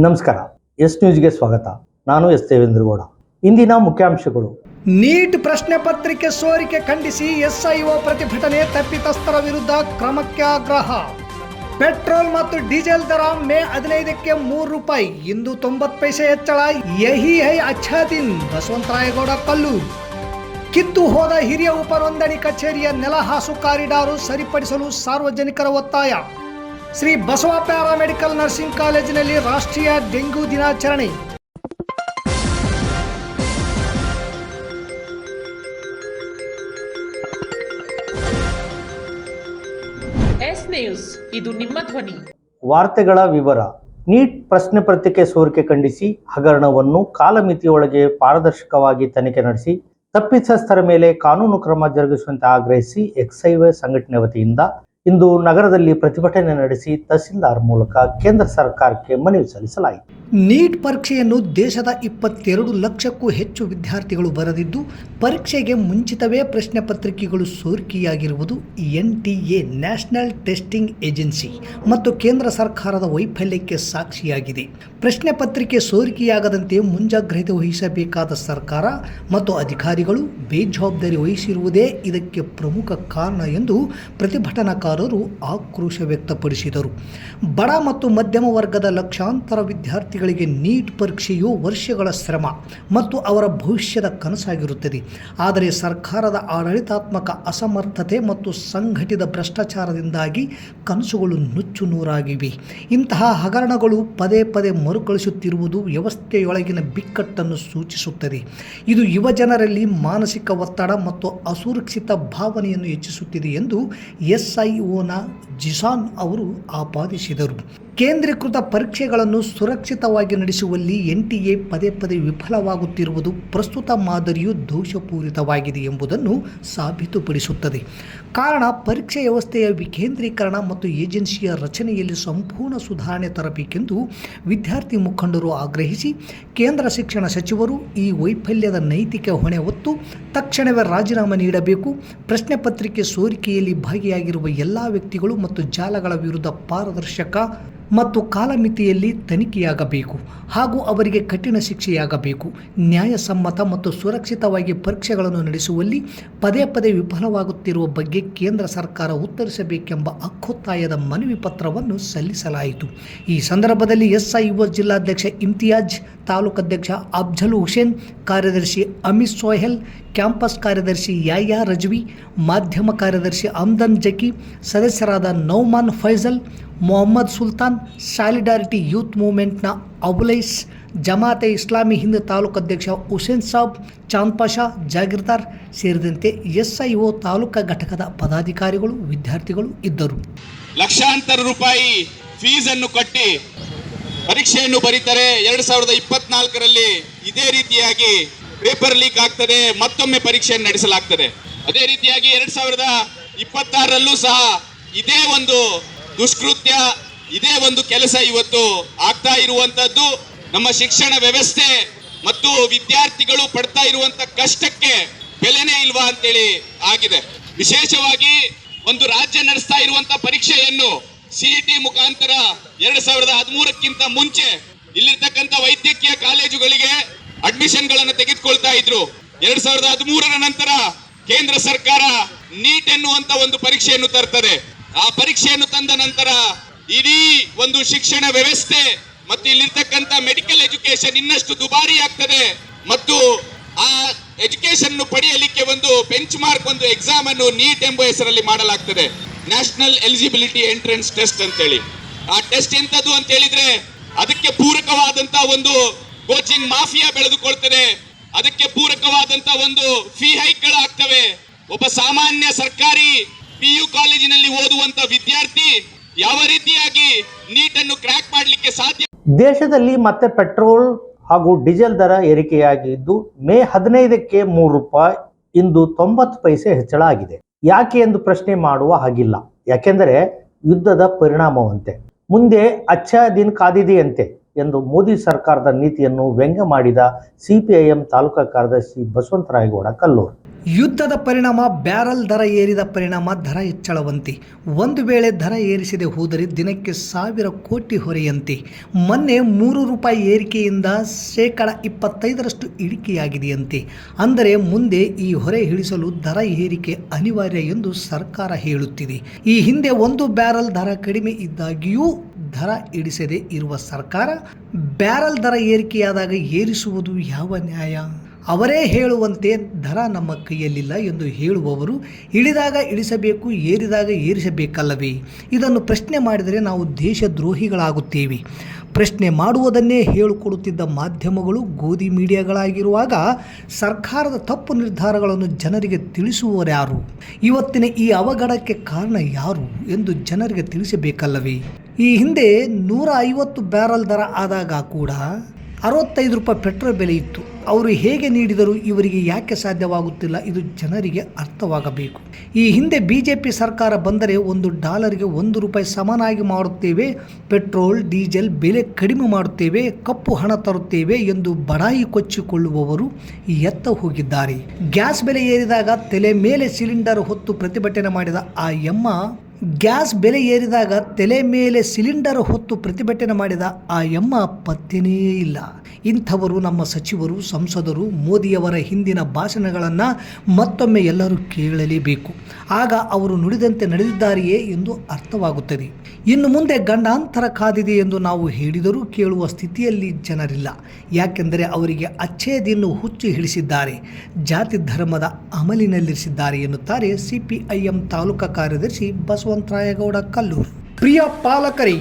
ನಮಸ್ಕಾರ. ಎಸ್ ನ್ಯೂಸ್ಗೆ ಸ್ವಾಗತ. ನಾನು ಎಸ್ ದೇವೇಂದ್ರಗೌಡ. ಇಂದಿನ ಮುಖ್ಯಾಂಶಗಳು. ನೀಟ್ ಪ್ರಶ್ನೆ ಪತ್ರಿಕೆ ಸೋರಿಕೆ ಖಂಡಿಸಿ ಎಸ್ಐಒ ಪ್ರತಿಭಟನೆ, ತಪ್ಪಿತಸ್ಥರ ವಿರುದ್ಧ ಕ್ರಮಕ್ಕೆ ಆಗ್ರಹ. ಪೆಟ್ರೋಲ್ ಮತ್ತು ಡೀಸೆಲ್ ದರ ಮೇ 15ಕ್ಕೆ ₹3, ಇಂದು 90 ಪೈಸೆ ಹೆಚ್ಚಳ. ಯಹಿ ಹೈ ಅಚ್ಛಾ ದಿನ್. ಬಸವಂತರಾಯಗೌಡ ಕಲ್ಲೂರು. ಕಿತ್ತು ಹೋದ ಹಿರಿಯ ಉಪನೋಂದಣಿ ಕಚೇರಿಯ ನೆಲಹಾಸು ಕಾರಿಡಾರು ಸರಿಪಡಿಸಲು ಸಾರ್ವಜನಿಕರ ಒತ್ತಾಯ. ಶ್ರೀ ಬಸವ ಪ್ಯಾರಾಮೆಡಿಕಲ್ ನರ್ಸಿಂಗ್ ಕಾಲೇಜಿನಲ್ಲಿ ರಾಷ್ಟ್ರೀಯ ಡೆಂಗ್ಯೂ ದಿನಾಚರಣೆ. ಎಸ್ ನ್ಯೂಸ್, ಇದು ನಿಮ್ಮ ಧ್ವನಿ. ವಾರ್ತೆಗಳ ವಿವರ. ನೀಟ್ ಪ್ರಶ್ನೆ ಪತ್ರಿಕೆ ಸೋರಿಕೆ ಖಂಡಿಸಿ ಹಗರಣವನ್ನು ಕಾಲಮಿತಿಯೊಳಗೆ ಪಾರದರ್ಶಕವಾಗಿ ತನಿಖೆ ನಡೆಸಿ ತಪ್ಪಿತಸ್ಥರ ಮೇಲೆ ಕಾನೂನು ಕ್ರಮ ಜರುಗಿಸುವಂತೆ ಆಗ್ರಹಿಸಿ ಎಸ್ಐಒ ಸಂಘಟನೆ ವತಿಯಿಂದ ಇಂದು ನಗರದಲ್ಲಿ ಪ್ರತಿಭಟನೆ ನಡೆಸಿ ತಹಸೀಲ್ದಾರ್ ಮೂಲಕ ಕೇಂದ್ರ ಸರ್ಕಾರಕ್ಕೆ ಮನವಿ ಸಲ್ಲಿಸಲಾಯಿತು. ನೀಟ್ ಪರೀಕ್ಷೆಯನ್ನು ದೇಶದ 22 ಲಕ್ಷಕ್ಕೂ ಹೆಚ್ಚು ವಿದ್ಯಾರ್ಥಿಗಳು ಬರೆದಿದ್ದು, ಪರೀಕ್ಷೆಗೆ ಮುಂಚಿತವೇ ಪ್ರಶ್ನೆ ಪತ್ರಿಕೆಗಳು ಸೋರಿಕೆಯಾಗಿರುವುದು NTA ನ್ಯಾಷನಲ್ ಟೆಸ್ಟಿಂಗ್ ಏಜೆನ್ಸಿ ಮತ್ತು ಕೇಂದ್ರ ಸರ್ಕಾರದ ವೈಫಲ್ಯಕ್ಕೆ ಸಾಕ್ಷಿಯಾಗಿದೆ. ಪ್ರಶ್ನೆ ಪತ್ರಿಕೆ ಸೋರಿಕೆಯಾಗದಂತೆ ಮುಂಜಾಗ್ರತೆ ವಹಿಸಬೇಕಾದ ಸರ್ಕಾರ ಮತ್ತು ಅಧಿಕಾರಿಗಳು ಬೇಜವಾಬ್ದಾರಿ ವಹಿಸಿರುವುದೇ ಇದಕ್ಕೆ ಪ್ರಮುಖ ಕಾರಣ ಎಂದು ಪ್ರತಿಭಟನಾಕಾರರು ಆಕ್ರೋಶ ವ್ಯಕ್ತಪಡಿಸಿದರು. ಬಡ ಮತ್ತು ಮಧ್ಯಮ ವರ್ಗದ ಲಕ್ಷಾಂತರ ವಿದ್ಯಾರ್ಥಿಗಳಿಗೆ ನೀಟ್ ಪರೀಕ್ಷೆಯು ವರ್ಷಗಳ ಶ್ರಮ ಮತ್ತು ಅವರ ಭವಿಷ್ಯದ ಕನಸಾಗಿರುತ್ತದೆ. ಆದರೆ ಸರ್ಕಾರದ ಆಡಳಿತಾತ್ಮಕ ಅಸಮರ್ಥತೆ ಮತ್ತು ಸಂಘಟಿತ ಭ್ರಷ್ಟಾಚಾರದಿಂದಾಗಿ ಕನಸುಗಳು ನುಚ್ಚು ನೂರಾಗಿವೆ. ಇಂತಹ ಹಗರಣಗಳು ಪದೇ ಪದೇ ಮರುಕಳಿಸುತ್ತಿರುವುದು ವ್ಯವಸ್ಥೆಯೊಳಗಿನ ಬಿಕ್ಕಟ್ಟನ್ನು ಸೂಚಿಸುತ್ತದೆ. ಇದು ಯುವಜನರಲ್ಲಿ ಮಾನಸಿಕ ಒತ್ತಡ ಮತ್ತು ಅಸುರಕ್ಷಿತ ಭಾವನೆಯನ್ನು ಹೆಚ್ಚಿಸುತ್ತಿದೆ ಎಂದು ಎಸ್ಐಒನ ಜಿಸಾನ್ ಅವರು ಆಪಾದಿಸಿದರು. ಕೇಂದ್ರೀಕೃತ ಪರೀಕ್ಷೆಗಳನ್ನು ಸುರಕ್ಷಿತವಾಗಿ ನಡೆಸುವಲ್ಲಿ NTA ಪದೇ ಪದೇ ವಿಫಲವಾಗುತ್ತಿರುವುದು ಪ್ರಸ್ತುತ ಮಾದರಿಯು ದೋಷಪೂರಿತವಾಗಿದೆ ಎಂಬುದನ್ನು ಸಾಬೀತುಪಡಿಸುತ್ತದೆ. ಕಾರಣ, ಪರೀಕ್ಷೆ ವ್ಯವಸ್ಥೆಯ ವಿಕೇಂದ್ರೀಕರಣ ಮತ್ತು ಏಜೆನ್ಸಿಯ ರಚನೆಯಲ್ಲಿ ಸಂಪೂರ್ಣ ಸುಧಾರಣೆ ತರಬೇಕೆಂದು ವಿದ್ಯಾರ್ಥಿ ಮುಖಂಡರು ಆಗ್ರಹಿಸಿ ಕೇಂದ್ರ ಶಿಕ್ಷಣ ಸಚಿವರು ಈ ವೈಫಲ್ಯದ ನೈತಿಕ ಹೊಣೆ ಹೊತ್ತು ತಕ್ಷಣವೇ ರಾಜೀನಾಮೆ ನೀಡಬೇಕು. ಪ್ರಶ್ನೆ ಪತ್ರಿಕೆ ಸೋರಿಕೆಯಲ್ಲಿ ಭಾಗಿಯಾಗಿರುವ ಎಲ್ಲ ವ್ಯಕ್ತಿಗಳು ಮತ್ತು ಜಾಲಗಳ ವಿರುದ್ಧ ಪಾರದರ್ಶಕ ಮತ್ತು ಕಾಲಮಿತಿಯಲ್ಲಿ ತನಿಖೆಯಾಗಬೇಕು ಹಾಗೂ ಅವರಿಗೆ ಕಠಿಣ ಶಿಕ್ಷೆಯಾಗಬೇಕು. ನ್ಯಾಯಸಮ್ಮತ ಮತ್ತು ಸುರಕ್ಷಿತವಾಗಿ ಪರೀಕ್ಷೆಗಳನ್ನು ನಡೆಸುವಲ್ಲಿ ಪದೇ ಪದೇ ವಿಫಲವಾಗುತ್ತಿರುವ ಬಗ್ಗೆ ಕೇಂದ್ರ ಸರ್ಕಾರ ಉತ್ತರಿಸಬೇಕೆಂಬ ಹಕ್ಕೊತ್ತಾಯದ ಮನವಿ ಪತ್ರವನ್ನು ಸಲ್ಲಿಸಲಾಯಿತು. ಈ ಸಂದರ್ಭದಲ್ಲಿ ಎಸ್ಐಒ ಜಿಲ್ಲಾಧ್ಯಕ್ಷ ಇಮ್ತಿಯಾಜ್, ತಾಲೂಕಾಧ್ಯಕ್ಷ ಅಫ್ಜಲ್ ಹುಸೇನ್, ಕಾರ್ಯದರ್ಶಿ ಅಮಿತ್ ಸೋಹೆಲ್, ಕ್ಯಾಂಪಸ್ ಕಾರ್ಯದರ್ಶಿ ಯಾಯ್ಯಾ ರಜ್ವಿ, ಮಾಧ್ಯಮ ಕಾರ್ಯದರ್ಶಿ ಅಮ್ದನ್ ಜಕಿ, ಸದಸ್ಯರಾದ ನೌಮಾನ್ ಫೈಜಲ್, ಮೊಹಮ್ಮದ್ ಸುಲ್ತಾನ್, ಸಾಲಿಡಾರಿಟಿ ಯೂತ್ ಮೂವ್ಮೆಂಟ್ನ ಅಬುಲೈಸ್, ಜಮಾತೆ ಇಸ್ಲಾಮಿ ಹಿಂದ್ ತಾಲೂಕು ಅಧ್ಯಕ್ಷ ಹುಸೇನ್ ಸಾಬ್, ಚಾಂದ್ ಪಾಷಾ, ಜಾಗೀರ್ದಾರ್ ಸೇರಿದಂತೆ ಎಸ್ಐಒ ತಾಲೂಕಾ ಘಟಕದ ಪದಾಧಿಕಾರಿಗಳು, ವಿದ್ಯಾರ್ಥಿಗಳು ಇದ್ದರು. ಲಕ್ಷಾಂತರ ರೂಪಾಯಿ ಫೀಸ್ ಅನ್ನು ಕಟ್ಟಿ ಪರೀಕ್ಷೆಯನ್ನು ಬರೀತಾರೆ. 2024ರಲ್ಲಿ ಇದೇ ರೀತಿಯಾಗಿ ಪೇಪರ್ ಲೀಕ್ ಆಗ್ತದೆ, ಮತ್ತೊಮ್ಮೆ ಪರೀಕ್ಷೆಯನ್ನು ನಡೆಸಲಾಗ್ತದೆ. ಅದೇ ರೀತಿಯಾಗಿ 2026ರಲ್ಲೂ ಸಹ ಇದೇ ಒಂದು ದುಷ್ಕೃತ್ಯ, ಇದೇ ಒಂದು ಕೆಲಸ ಇವತ್ತು ಆಗ್ತಾ ಇರುವಂತದ್ದು. ನಮ್ಮ ಶಿಕ್ಷಣ ವ್ಯವಸ್ಥೆ ಮತ್ತು ವಿದ್ಯಾರ್ಥಿಗಳು ಪಡ್ತಾ ಇರುವಂತ ಕಷ್ಟಕ್ಕೆ ಬೆಲೆನೇ ಇಲ್ವಾ ಅಂತೇಳಿ ಆಗಿದೆ. ವಿಶೇಷವಾಗಿ ಒಂದು ರಾಜ್ಯ ನಡೆಸ್ತಾ ಇರುವಂತ ಪರೀಕ್ಷೆಯನ್ನು CET ಮುಖಾಂತರ 2013ಕ್ಕಿಂತ ಮುಂಚೆ ಇಲ್ಲಿರ್ತಕ್ಕಂಥ ವೈದ್ಯಕೀಯ ಕಾಲೇಜುಗಳಿಗೆ ಅಡ್ಮಿಷನ್ ಗಳನ್ನು ತೆಗೆದುಕೊಳ್ತಾ ಇದ್ರು. 2013ರ ನಂತರ ಕೇಂದ್ರ ಸರ್ಕಾರ ನೀಟ್ ಎನ್ನುವಂತ ಒಂದು ಪರೀಕ್ಷೆಯನ್ನು ತರ್ತದೆ. ಆ ಪರೀಕ್ಷೆಯನ್ನು ತಂದ ನಂತರ ಇಡೀ ಒಂದು ಶಿಕ್ಷಣ ವ್ಯವಸ್ಥೆ ಮತ್ತು ಇಲ್ಲಿರ್ತಕ್ಕಂಥ ಮೆಡಿಕಲ್ ಎಜುಕೇಶನ್ ಇನ್ನಷ್ಟು ದುಬಾರಿ ಆಗ್ತದೆ ಮತ್ತು ಆ ಎಜುಕೇಶನ್ ಪಡೆಯಲಿಕ್ಕೆ ಒಂದು ಬೆಂಚ್ ಮಾರ್ಕ್, ಒಂದು ಎಕ್ಸಾಮ್ ಅನ್ನು ನೀಟ್ ಎಂಬ ಹೆಸರಲ್ಲಿ ಮಾಡಲಾಗ್ತದೆ. ನ್ಯಾಷನಲ್ ಎಲಿಜಿಬಿಲಿಟಿ ಎಂಟ್ರೆನ್ಸ್ ಟೆಸ್ಟ್ ಅಂತೇಳಿ. ಆ ಟೆಸ್ಟ್ ಎಂತದ್ದು ಅಂತ ಹೇಳಿದ್ರೆ ಅದಕ್ಕೆ ಪೂರಕವಾದಂತ ಒಂದು ಕೋಚಿಂಗ್ ಮಾಫಿಯಾ ಬೆಳೆದುಕೊಳ್ತದೆ. ಅದಕ್ಕೆ ಪೂರಕವಾದಂತ ಒಂದು ಫೀ ಹೈಕ್ಗಳಾಗ್ತವೆ. ಒಬ್ಬ ಸಾಮಾನ್ಯ ಸರ್ಕಾರಿ PU ಕಾಲೇಜಿನಲ್ಲಿ ಓದುವಂತ ವಿದ್ಯಾರ್ಥಿ ಯಾವ ರೀತಿಯಾಗಿ ನೀಟನ್ನು ಕ್ರ್ಯಾಕ್ ಮಾಡಲಿಕ್ಕೆ ಸಾಧ್ಯ? ದೇಶದಲ್ಲಿ ಮತ್ತೆ ಪೆಟ್ರೋಲ್ ಹಾಗೂ ಡೀಸೆಲ್ ದರ ಏರಿಕೆಯಾಗಿದ್ದು ಮೇ 15ಕ್ಕೆ ₹3, ಇಂದು 90 ಪೈಸೆ ಹೆಚ್ಚಳ ಆಗಿದೆ. ಯಾಕೆ ಎಂದು ಪ್ರಶ್ನೆ ಮಾಡುವ ಹಾಗಿಲ್ಲ. ಯಾಕೆಂದರೆ ಯುದ್ಧದ ಪರಿಣಾಮವಂತೆ. ಮುಂದೆ ಅಚ್ಚಾ ದಿನ್ ಕಾದಿದೆಯಂತೆ ಎಂದು ಮೋದಿ ಸರ್ಕಾರದ ನೀತಿಯನ್ನು ವ್ಯಂಗ್ಯ ಮಾಡಿದ ಸಿಪಿಐಎಂ ತಾಲೂಕಾ ಕಾರ್ಯದರ್ಶಿ ಬಸವಂತರಾಯಗೌಡ ಕಲ್ಲೂರು. ಯುದ್ಧದ ಪರಿಣಾಮ ಬ್ಯಾರಲ್ ದರ ಏರಿದ ಪರಿಣಾಮ ದರ ಹೆಚ್ಚಳವಂತೆ. ಒಂದು ವೇಳೆ ದರ ಏರಿಸದೆ ಹೋದರೆ ದಿನಕ್ಕೆ 1000 ಕೋಟಿ ಹೊರೆಯಂತೆ. ಮೊನ್ನೆ ₹3 ಏರಿಕೆಯಿಂದ %25 ಇಳಿಕೆಯಾಗಿದೆಯಂತೆ. ಅಂದರೆ ಮುಂದೆ ಈ ಹೊರೆ ಇಳಿಸಲು ದರ ಏರಿಕೆ ಅನಿವಾರ್ಯ ಎಂದು ಸರ್ಕಾರ ಹೇಳುತ್ತಿದೆ. ಈ ಹಿಂದೆ ಒಂದು ಬ್ಯಾರಲ್ ದರ ಕಡಿಮೆ ಇದ್ದಾಗಿಯೂ ದರ ಇಳಿಸದೆ ಇರುವ ಸರ್ಕಾರ ಬ್ಯಾರಲ್ ದರ ಏರಿಕೆಯಾದಾಗ ಏರಿಸುವುದು ಯಾವ ನ್ಯಾಯ? ಅವರೇ ಹೇಳುವಂತೆ ದರ ನಮ್ಮ ಕೈಯಲ್ಲಿಲ್ಲ ಎಂದು ಹೇಳುವವರು ಇಳಿದಾಗ ಇಳಿಸಬೇಕು, ಏರಿದಾಗ ಏರಿಸಬೇಕಲ್ಲವೇ? ಇದನ್ನು ಪ್ರಶ್ನೆ ಮಾಡಿದರೆ ನಾವು ದೇಶದ್ರೋಹಿಗಳಾಗುತ್ತೇವೆ. ಪ್ರಶ್ನೆ ಮಾಡುವುದನ್ನೇ ಹೇಳಿಕೊಡುತ್ತಿದ್ದ ಮಾಧ್ಯಮಗಳು ಗೋಧಿ ಮೀಡಿಯಾಗಳಾಗಿರುವಾಗ ಸರ್ಕಾರದ ತಪ್ಪು ನಿರ್ಧಾರಗಳನ್ನು ಜನರಿಗೆ ತಿಳಿಸುವವರ್ಯಾರು? ಇವತ್ತಿನ ಈ ಅವಘಡಕ್ಕೆ ಕಾರಣ ಯಾರು ಎಂದು ಜನರಿಗೆ ತಿಳಿಸಬೇಕಲ್ಲವೇ? ಈ ಹಿಂದೆ 150 ಬ್ಯಾರಲ್ ದರ ಆದಾಗ ಕೂಡ ₹65 ಪೆಟ್ರೋಲ್ ಬೆಲೆ ಇತ್ತು. ಅವರು ಹೇಗೆ ನೀಡಿದರು, ಇವರಿಗೆ ಯಾಕೆ ಸಾಧ್ಯವಾಗುತ್ತಿಲ್ಲ? ಇದು ಜನರಿಗೆ ಅರ್ಥವಾಗಬೇಕು. ಈ ಹಿಂದೆ ಬಿಜೆಪಿ ಸರ್ಕಾರ ಬಂದರೆ $1ಗೆ ₹1 ಸಮನಾಗಿ ಮಾಡುತ್ತೇವೆ, ಪೆಟ್ರೋಲ್ ಡೀಸೆಲ್ ಬೆಲೆ ಕಡಿಮೆ ಮಾಡುತ್ತೇವೆ, ಕಪ್ಪು ಹಣ ತರುತ್ತೇವೆ ಎಂದು ಬಡಾಯಿ ಕೊಚ್ಚಿಕೊಳ್ಳುವವರು ಎತ್ತ ಹೋಗಿದ್ದಾರೆ. ಗ್ಯಾಸ್ ಬೆಲೆ ಏರಿದಾಗ ತಲೆ ಮೇಲೆ ಸಿಲಿಂಡರ್ ಹೊತ್ತು ಪ್ರತಿಭಟನೆ ಮಾಡಿದ ಆ ಯಮ್ಮ ಪತ್ತೆನೇ ಇಲ್ಲ. ಇಂಥವರು ನಮ್ಮ ಸಚಿವರು, ಸಂಸದರು, ಮೋದಿಯವರ ಹಿಂದಿನ ಭಾಷಣಗಳನ್ನು ಮತ್ತೊಮ್ಮೆ ಎಲ್ಲರೂ ಕೇಳಲೇಬೇಕು. ಆಗ ಅವರು ನುಡಿದಂತೆ ನಡೆದಿದ್ದಾರೆಯೇ ಎಂದು ಅರ್ಥವಾಗುತ್ತದೆ. ಇನ್ನು ಮುಂದೆ ಗಂಡಾಂತರ ಕಾದಿದೆ ಎಂದು ನಾವು ಹೇಳಿದರೂ ಕೇಳುವ ಸ್ಥಿತಿಯಲ್ಲಿ ಜನರಿಲ್ಲ. ಯಾಕೆಂದರೆ ಅವರಿಗೆ ಅಚ್ಚೇದಿಯನ್ನು ಹುಚ್ಚು ಹಿಡಿಸಿದ್ದಾರೆ, ಜಾತಿ ಧರ್ಮದ ಅಮಲಿನಲ್ಲಿರಿಸಿದ್ದಾರೆ ಎನ್ನುತ್ತಾರೆ ಸಿಪಿಐಎಂ ತಾಲೂಕಾ ಕಾರ್ಯದರ್ಶಿ ಬಸವಂತರಾಯಗೌಡ ಕಲ್ಲೂರು. ಪ್ರಿಯ ಪಾಲಕರೇ,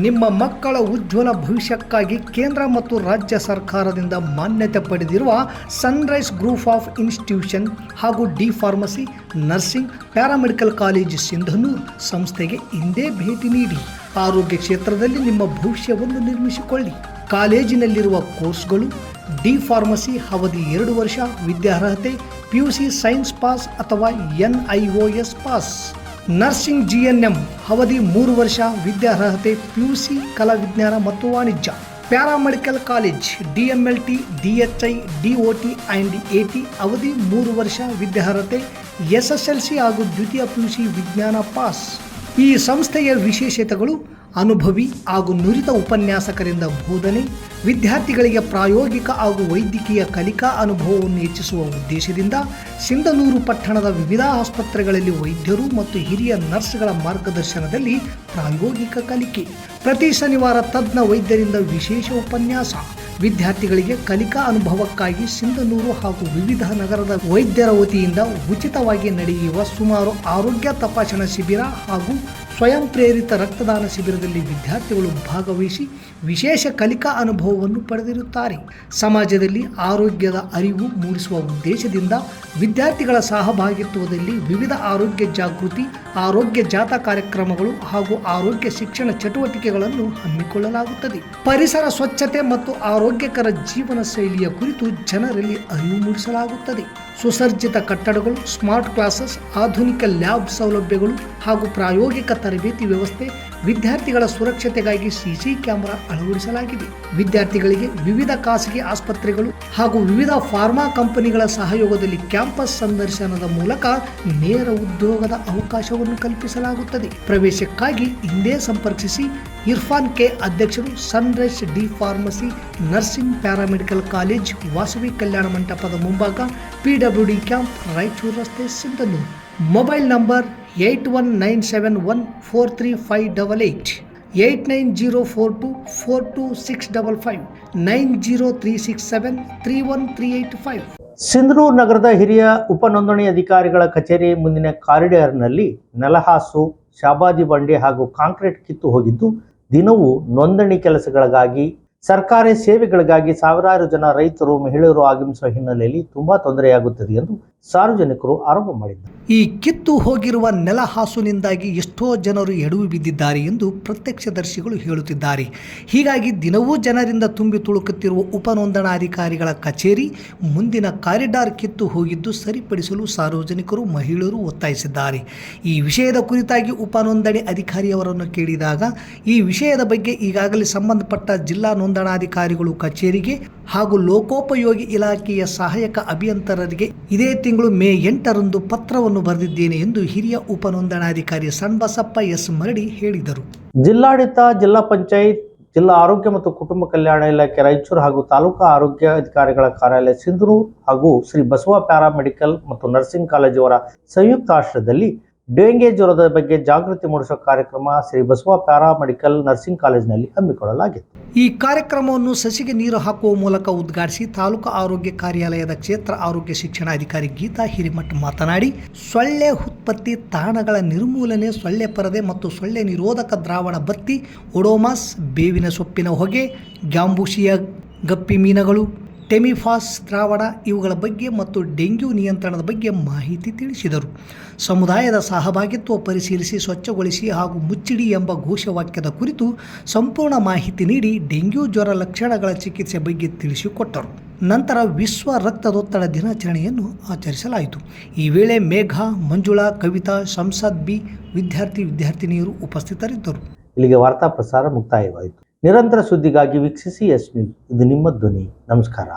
ನಿಮ್ಮ ಮಕ್ಕಳ ಉಜ್ವಲ ಭವಿಷ್ಯಕ್ಕಾಗಿ ಕೇಂದ್ರ ಮತ್ತು ರಾಜ್ಯ ಸರ್ಕಾರದಿಂದ ಮಾನ್ಯತೆ ಪಡೆದಿರುವ ಸನ್ರೈಸ್ ಗ್ರೂಪ್ ಆಫ್ ಇನ್ಸ್ಟಿಟ್ಯೂಷನ್ ಹಾಗೂ D pharmacy, nursing, paramedical college Sindhanur ಸಂಸ್ಥೆಗೆ ಇಂದೇ ಭೇಟಿ ನೀಡಿ ಆರೋಗ್ಯ ಕ್ಷೇತ್ರದಲ್ಲಿ ನಿಮ್ಮ ಭವಿಷ್ಯವನ್ನು ನಿರ್ಮಿಸಿಕೊಳ್ಳಿ. ಕಾಲೇಜಿನಲ್ಲಿರುವ ಕೋರ್ಸ್ಗಳು: ಡಿ ಫಾರ್ಮಸಿ ಅವಧಿ 2 ವರ್ಷ, ವಿದ್ಯಾರ್ಹತೆ PUC ಸೈನ್ಸ್ ಪಾಸ್ ಅಥವಾ NIOS ಪಾಸ್. ನರ್ಸಿಂಗ್ GNM ಅವಧಿ 3 ವರ್ಷ, ವಿದ್ಯಾರ್ಹತೆ PUC ಕಲಾ ವಿಜ್ಞಾನ ಮತ್ತು ವಾಣಿಜ್ಯ. Paramedical college DMLT, DHI, DOT and AT ಅವಧಿ 3 ವರ್ಷ, ವಿದ್ಯಾರ್ಹತೆ SSLC ಹಾಗೂ ದ್ವಿತೀಯ PUC ವಿಜ್ಞಾನ ಪಾಸ್. ಈ ಸಂಸ್ಥೆಯ ವಿಶೇಷತೆಗಳು: ಅನುಭವಿ ಹಾಗೂ ನುರಿತ ಉಪನ್ಯಾಸಕರಿಂದ ಬೋಧನೆ, ವಿದ್ಯಾರ್ಥಿಗಳಿಗೆ ಪ್ರಾಯೋಗಿಕ ಹಾಗೂ ವೈದ್ಯಕೀಯ ಕಲಿಕಾ ಅನುಭವವನ್ನು ಹೆಚ್ಚಿಸುವ ಉದ್ದೇಶದಿಂದ ಸಿಂಧನೂರು ಪಟ್ಟಣದ ವಿವಿಧ ಆಸ್ಪತ್ರೆಗಳಲ್ಲಿ ವೈದ್ಯರು ಮತ್ತು ಹಿರಿಯ ನರ್ಸ್ಗಳ ಮಾರ್ಗದರ್ಶನದಲ್ಲಿ ಪ್ರಾಯೋಗಿಕ ಕಲಿಕೆ. ಪ್ರತಿ ಶನಿವಾರ ತಜ್ಞ ವೈದ್ಯರಿಂದ ವಿಶೇಷ ಉಪನ್ಯಾಸ. ವಿದ್ಯಾರ್ಥಿಗಳಿಗೆ ಕಲಿಕಾ ಅನುಭವಕ್ಕಾಗಿ ಸಿಂಧನೂರು ಹಾಗೂ ವಿವಿಧ ನಗರದ ವೈದ್ಯರ ವತಿಯಿಂದ ಉಚಿತವಾಗಿ ನಡೆಯುವ ಸುಮಾರು ಆರೋಗ್ಯ ತಪಾಸಣಾ ಶಿಬಿರ ಹಾಗೂ ಸ್ವಯಂ ಪ್ರೇರಿತ ರಕ್ತದಾನ ಶಿಬಿರದಲ್ಲಿ ವಿದ್ಯಾರ್ಥಿಗಳು ಭಾಗವಹಿಸಿ ವಿಶೇಷ ಕಲಿಕಾ ಅನುಭವವನ್ನು ಪಡೆದಿರುತ್ತಾರೆ. ಸಮಾಜದಲ್ಲಿ ಆರೋಗ್ಯದ ಅರಿವು ಮೂಡಿಸುವ ಉದ್ದೇಶದಿಂದ ವಿದ್ಯಾರ್ಥಿಗಳ ಸಹಭಾಗಿತ್ವದಲ್ಲಿ ವಿವಿಧ ಆರೋಗ್ಯ ಜಾಗೃತಿ, ಆರೋಗ್ಯ ಜಾಥಾ ಕಾರ್ಯಕ್ರಮಗಳು ಹಾಗೂ ಆರೋಗ್ಯ ಶಿಕ್ಷಣ ಚಟುವಟಿಕೆಗಳನ್ನು ಹಮ್ಮಿಕೊಳ್ಳಲಾಗುತ್ತದೆ. ಪರಿಸರ ಸ್ವಚ್ಛತೆ ಮತ್ತು ಆರೋಗ್ಯಕರ ಜೀವನ ಶೈಲಿಯ ಕುರಿತು ಜನರಲ್ಲಿ ಅರಿವು ಮೂಡಿಸಲಾಗುತ್ತದೆ. ಸುಸಜ್ಜಿತ ಕಟ್ಟಡಗಳು, ಸ್ಮಾರ್ಟ್ ಕ್ಲಾಸಸ್, ಆಧುನಿಕ ಲ್ಯಾಬ್ ಸೌಲಭ್ಯಗಳು ಹಾಗೂ ಪ್ರಾಯೋಗಿಕ ತರಬೇತಿ ವ್ಯವಸ್ಥೆ. ವಿದ್ಯಾರ್ಥಿಗಳ ಸುರಕ್ಷತೆಗಾಗಿ CC ಕ್ಯಾಮೆರಾ ಅಳವಡಿಸಲಾಗಿದೆ. ವಿದ್ಯಾರ್ಥಿಗಳಿಗೆ ವಿವಿಧ ಖಾಸಗಿ ಆಸ್ಪತ್ರೆಗಳು ಹಾಗೂ ವಿವಿಧ ಫಾರ್ಮಾ ಕಂಪನಿಗಳ ಸಹಯೋಗದಲ್ಲಿ ಕ್ಯಾಂಪಸ್ ಸಂದರ್ಶನದ ಮೂಲಕ ನೇರ ಉದ್ಯೋಗದ ಅವಕಾಶವನ್ನು ಕಲ್ಪಿಸಲಾಗುತ್ತದೆ. ಪ್ರವೇಶಕ್ಕಾಗಿ ಹಿಂದೆ ಸಂಪರ್ಕಿಸಿ. ಇರ್ಫಾನ್ K, ಅಧ್ಯಕ್ಷರು, sunrise D pharmacy, nursing, paramedical college, Vasavi Kalyana ಮಂಟಪದ ಮುಂಭಾಗ, PWD ಕ್ಯಾಂಪ್, ರಾಯಚೂರು ರಸ್ತೆ, ಸಿಂಧನೂರು. Mobile number 8197143588, 8904242655, 9036731385. ಸಿಂಧನೂರು ನಗರದ ಹಿರಿಯ ಉಪನೋಂದಣಿ ಅಧಿಕಾರಿಗಳ ಕಚೇರಿ ಮುಂದಿನ ಕಾರಿಡಾರ್ನಲ್ಲಿ ನೆಲಹಾಸು, ಶಾಬಾದಿ ಬಂಡೆ ಹಾಗೂ ಕಾಂಕ್ರೀಟ್ ಕಿತ್ತು ಹೋಗಿದ್ದು, ದಿನವೂ ನೋಂದಣಿ ಕೆಲಸಗಳಿಗಾಗಿ, ಸರ್ಕಾರಿ ಸೇವೆಗಳಿಗಾಗಿ ಸಾವಿರಾರು ಜನ ರೈತರು, ಮಹಿಳೆಯರು ಆಗಮಿಸುವ ಹಿನ್ನೆಲೆಯಲ್ಲಿ ತುಂಬಾ ತೊಂದರೆಯಾಗುತ್ತದೆ ಎಂದು ಸಾರ್ವಜನಿಕರು ಆರೋಪ ಮಾಡಿದ್ದಾರೆ. ಈ ಕಿತ್ತು ಹೋಗಿರುವ ನೆಲಹಾಸುನಿಂದಾಗಿ ಎಷ್ಟೋ ಜನರು ಎಡವಿ ಬಿದ್ದಿದ್ದಾರೆ ಎಂದು ಪ್ರತ್ಯಕ್ಷದರ್ಶಿಗಳು ಹೇಳುತ್ತಿದ್ದಾರೆ. ಹೀಗಾಗಿ ದಿನವೂ ಜನರಿಂದ ತುಂಬಿ ತುಳುಕುತ್ತಿರುವ ಉಪನೋಂದಣಾಧಿಕಾರಿಗಳ ಕಚೇರಿ ಮುಂದಿನ ಕಾರಿಡಾರ್ ಕಿತ್ತು ಹೋಗಿದ್ದು ಸರಿಪಡಿಸಲು ಸಾರ್ವಜನಿಕರು, ಮಹಿಳೆಯರು ಒತ್ತಾಯಿಸಿದ್ದಾರೆ. ಈ ವಿಷಯದ ಕುರಿತಾಗಿ ಉಪನೋಂದಣಿ ಅಧಿಕಾರಿಯವರನ್ನು ಕೇಳಿದಾಗ ಈ ವಿಷಯದ ಬಗ್ಗೆ ಈಗಾಗಲೇ ಸಂಬಂಧಪಟ್ಟ ಜಿಲ್ಲಾ ಉಪನೋಂದಣಾಧಿಕಾರಿಗಳು ಕಚೇರಿಗೆ ಹಾಗೂ ಲೋಕೋಪಯೋಗಿ ಇಲಾಖೆಯ ಸಹಾಯಕ ಅಭಿಯಂತರರಿಗೆ ಇದೇ ತಿಂಗಳು ಮೇ 8ರಂದು ಪತ್ರವನ್ನು ಬರೆದಿದ್ದೇನೆ ಎಂದು ಹಿರಿಯ ಉಪನೋಂದಣಾಧಿಕಾರಿ ಸಣ್ಬಸಪ್ಪ ಎಸ್ ಮರಡಿ ಹೇಳಿದರು. ಜಿಲ್ಲಾಡಳಿತ, ಜಿಲ್ಲಾ ಪಂಚಾಯತ್, ಜಿಲ್ಲಾ ಆರೋಗ್ಯ ಮತ್ತು ಕುಟುಂಬ ಕಲ್ಯಾಣ ಇಲಾಖೆ ರಾಯಚೂರು ಹಾಗೂ ತಾಲೂಕಾ ಆರೋಗ್ಯ ಅಧಿಕಾರಿಗಳ ಕಾರ್ಯಾಲಯ ಸಿಂಧೂರು ಹಾಗೂ ಶ್ರೀ ಬಸವ ಪ್ಯಾರಾಮೆಡಿಕಲ್ ಮತ್ತು ನರ್ಸಿಂಗ್ ಕಾಲೇಜುವರ ಸಂಯುಕ್ತ ಆಶ್ರಯದಲ್ಲಿ ಡೆಂಗೆ ಜ್ವರದ ಬಗ್ಗೆ ಜಾಗೃತಿ ಮೂಡಿಸುವ ಕಾರ್ಯಕ್ರಮ ಶ್ರೀ ಬಸವ ಪ್ಯಾರಾಮೆಡಿಕಲ್ ನರ್ಸಿಂಗ್ ಕಾಲೇಜಿನಲ್ಲಿ ಹಮ್ಮಿಕೊಳ್ಳಲಾಗಿತ್ತು. ಈ ಕಾರ್ಯಕ್ರಮವನ್ನು ಸಸಿಗೆ ನೀರು ಹಾಕುವ ಮೂಲಕ ಉದ್ಘಾಟಿಸಿ ತಾಲೂಕು ಆರೋಗ್ಯ ಕಾರ್ಯಾಲಯದ ಕ್ಷೇತ್ರ ಆರೋಗ್ಯ ಶಿಕ್ಷಣಾಧಿಕಾರಿ ಗೀತಾ ಹಿರೇಮಠ್ ಮಾತನಾಡಿ, ಸೊಳ್ಳೆ ಉತ್ಪತ್ತಿ ತಾಣಗಳ ನಿರ್ಮೂಲನೆ, ಸೊಳ್ಳೆ ಪರದೆ ಮತ್ತು ಸೊಳ್ಳೆ ನಿರೋಧಕ ದ್ರಾವಣ ಬತ್ತಿ, ಒಡೋಮಾಸ್, ಬೇವಿನ ಸೊಪ್ಪಿನ ಹೊಗೆ, ಗ್ಯಾಂಬೂಸಿಯಾ ಗಪ್ಪಿ ಮೀನುಗಳು, ಟೆಮಿಫಾಸ್ ದ್ರಾವಣ ಇವುಗಳ ಬಗ್ಗೆ ಮತ್ತು ಡೆಂಗ್ಯೂ ನಿಯಂತ್ರಣದ ಬಗ್ಗೆ ಮಾಹಿತಿ ತಿಳಿಸಿದರು. ಸಮುದಾಯದ ಸಹಭಾಗಿತ್ವ ಪರಿಶೀಲಿಸಿ ಸ್ವಚ್ಛಗೊಳಿಸಿ ಹಾಗೂ ಮುಚ್ಚಿಡಿ ಎಂಬ ಘೋಷವಾಕ್ಯದ ಕುರಿತು ಸಂಪೂರ್ಣ ಮಾಹಿತಿ ನೀಡಿ ಡೆಂಗ್ಯೂ ಜ್ವರ ಲಕ್ಷಣಗಳ ಚಿಕಿತ್ಸೆ ಬಗ್ಗೆ ತಿಳಿಸಿಕೊಟ್ಟರು. ನಂತರ ವಿಶ್ವ ರಕ್ತದೊತ್ತಡ ದಿನಾಚರಣೆಯನ್ನು ಆಚರಿಸಲಾಯಿತು. ಈ ವೇಳೆ ಮೇಘ, ಮಂಜುಳಾ, ಕವಿತಾ, ಸಂಸದ್ ಬಿ, ವಿದ್ಯಾರ್ಥಿನಿಯರು ಉಪಸ್ಥಿತರಿದ್ದರು. ಇಲ್ಲಿಗೆ ವಾರ್ತಾ ಪ್ರಸಾರ ಮುಕ್ತಾಯವಾಯಿತು. ನಿರಂತರ ಸುದ್ದಿಗಾಗಿ ವೀಕ್ಷಿಸಿ ಎಸ್ ನ್ಯೂಸ್. ಇದು ನಿಮ್ಮ ಧ್ವನಿ. ನಮಸ್ಕಾರ.